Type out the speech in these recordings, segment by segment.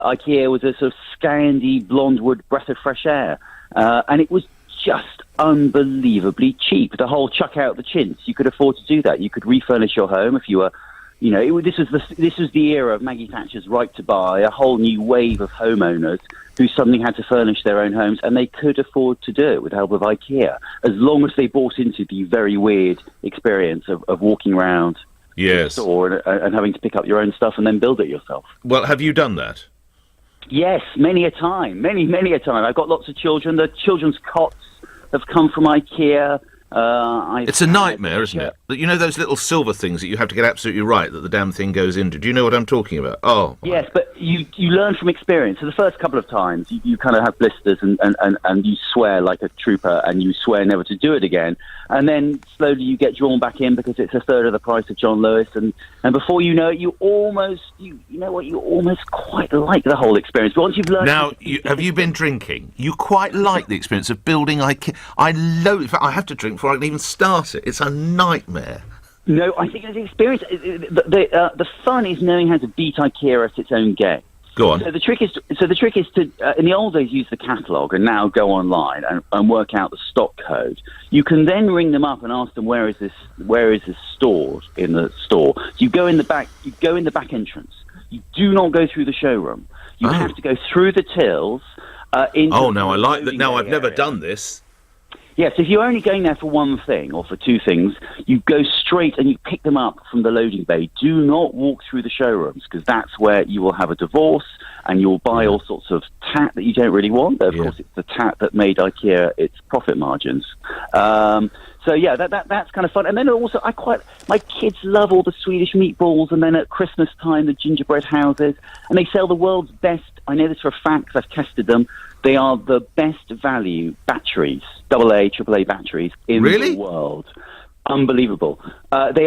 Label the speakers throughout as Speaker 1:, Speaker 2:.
Speaker 1: Ikea was a sort of Scandi blonde wood breath of fresh air, and it was just unbelievably cheap. The whole chuck out the chintz, you could afford to do that. You could refurnish your home if you were, this was the era of Maggie Thatcher's right to buy, a whole new wave of homeowners who suddenly had to furnish their own homes, and they could afford to do it with the help of Ikea, as long as they bought into the very weird experience of walking around the store and having to pick up your own stuff and then build it yourself.
Speaker 2: Well, have you done that?
Speaker 1: Yes, many a time. Many a time. I've got lots of children. The children's cots have come from Ikea.
Speaker 2: It's a nightmare, isn't it? You know those little silver things that you have to get absolutely right that the damn thing goes into? Do you know what I'm talking about? Oh.
Speaker 1: Yes, but you learn from experience. So the first couple of times, you kind of have blisters and you swear like a trooper and you swear never to do it again. And then slowly you get drawn back in because it's a third of the price of John Lewis. And before you know it, you almost quite like the whole experience. But once you've learned...
Speaker 2: Now, have you been drinking? You quite like the experience of building Ikea. I loathe it. In fact, I have to drink before I can even start it. It's a nightmare.
Speaker 1: No, I think the experience... The fun is knowing how to beat Ikea at its own game.
Speaker 2: Go on.
Speaker 1: So the trick is to in the old days, use the catalogue and now go online and work out the stock code. You can then ring them up and ask them where is this stored in the store. So you go in the back entrance. You do not go through the showroom. You have to go through the tills.
Speaker 2: Now I like that. Now I've never done this.
Speaker 1: Yes, if you're only going there for one thing or for two things, you go straight and you pick them up from the loading bay. Do not walk through the showrooms, because that's where you will have a divorce and you'll buy all sorts of tat that you don't really want. But of course, it's the tat that made Ikea its profit margins. So yeah, that's kind of fun. And then also, my kids love all the Swedish meatballs, and then at Christmas time, the gingerbread houses, and they sell the world's best. I know this for a fact because I've tested them. They are the best value batteries, AA, AAA batteries in the world. Unbelievable. They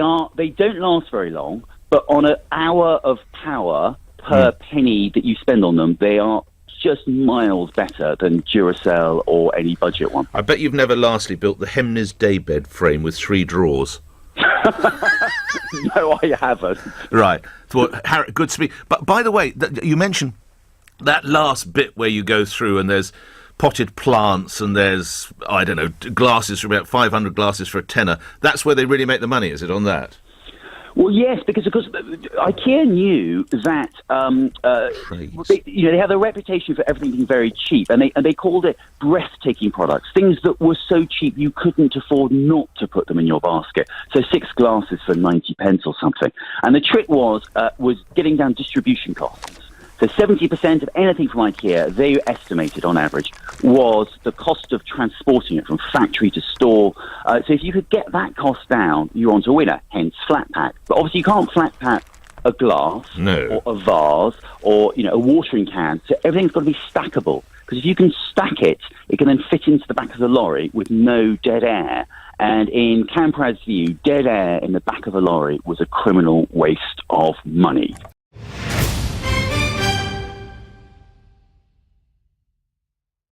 Speaker 1: don't last very long, but on an hour of power per penny that you spend on them, they are just miles better than Duracell or any budget one.
Speaker 2: I bet you've never lastly built the Hemnes daybed frame with 3 drawers.
Speaker 1: No, I haven't.
Speaker 2: Right. Well, good speak. But by the way, you mentioned that last bit where you go through and there's potted plants and there's, I don't know, glasses for about 500 glasses for a tenner. That's where they really make the money, is it, on that?
Speaker 1: Well, yes, because Ikea knew that they have a reputation for everything being very cheap, and they called it breathtaking products, things that were so cheap you couldn't afford not to put them in your basket. So 6 glasses for 90 pence or something. And the trick was getting down distribution costs. So 70% of anything from Ikea, they estimated on average, was the cost of transporting it from factory to store. So if you could get that cost down, you're onto a winner, hence flat pack. But obviously you can't flat pack a glass or a vase or a watering can. So everything's got to be stackable. Because if you can stack it, it can then fit into the back of the lorry with no dead air. And in Camprad's view, dead air in the back of a lorry was a criminal waste of money.